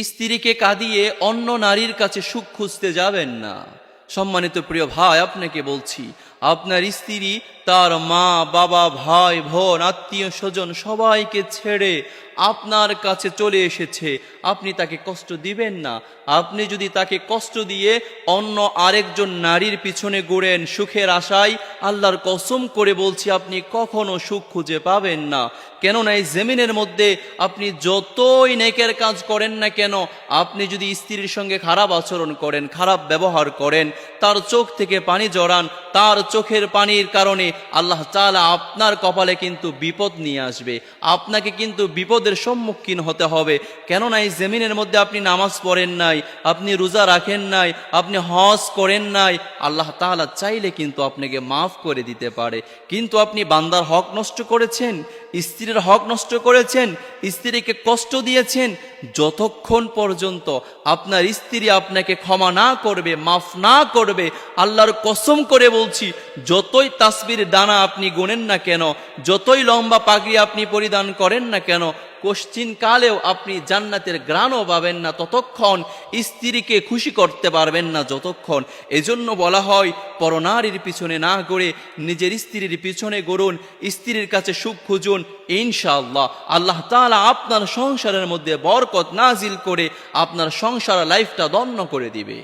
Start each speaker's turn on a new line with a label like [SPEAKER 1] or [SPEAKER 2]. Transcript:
[SPEAKER 1] স্ত্রীকে কাঁদিয়ে অন্য নারীর কাছে সুখ খুঁজতে যাবেন না। সম্মানিত প্রিয় ভাই, আপনাকে বলছি, আপনার স্ত্রী তার মা বাবা ভাই বোন আত্মীয় স্বজন সবাইকে ছেড়ে আপনার কাছে চলে এসেছে, আপনি তাকে কষ্ট দিবেন না। আপনি যদি তাকে কষ্ট দিয়ে অন্য আরেকজন নারীর পিছনে ঘুরেন সুখের আশায়, আল্লাহর কসম করে বলছি আপনি কখনো সুখ খুঁজে পাবেন না। কেননা এই জমিনের মধ্যে আপনি যতই নেকের কাজ করেন না কেন, আপনি যদি স্ত্রীর সঙ্গে খারাপ আচরণ করেন, খারাপ ব্যবহার করেন, তার চোখ থেকে পানি জড়ান, তার চোখের পানির কারণে আল্লাহ তাআলা আপনার কপালে কিন্তু বিপদ নিয়ে আসবে, আপনাকে কিন্তু বিপদের সম্মুখীন হতে হবে। কেননা এই জমিনের মধ্যে আপনি নামাজ পড়েন নাই, আপনি রোজা রাখেন নাই, আপনি হজ করেন নাই, আল্লাহ তাআলা চাইলে কিন্তু আপনাকে মাফ করে দিতে পারে। কিন্তু আপনি বান্দার হক নষ্ট করেছেন, স্ত্রীর হক নষ্ট করেছেন, স্ত্রীকে কষ্ট দিয়েছেন। যতক্ষণ পর্যন্ত আপনার স্ত্রী আপনাকে ক্ষমা না করবে, মাফ না করবে, আল্লাহর কসম করে বলছি, যতই তাসবির দানা আপনি গুনেন না কেন, যতই লম্বা পাগড়ি আপনি পরিধান করেন না কেন, কোশ্চিন কালেও আপনি জান্নাতের ঘ্রাণও পাবেন না ততক্ষণ, স্ত্রীকে খুশি করতে পারবেন না যতক্ষণ। এজন্য বলা হয়, পরনারীর পিছনে না ঘুরে নিজের স্ত্রীর পিছনে ঘুরুন, স্ত্রীর কাছে সুখ খুঁজুন। ইনশাআল্লাহ আল্লাহ তাআলা আপনার সংসারের মধ্যে বরকত নাজিল করে আপনার সংসার লাইফটা ধন্য করে দিবে।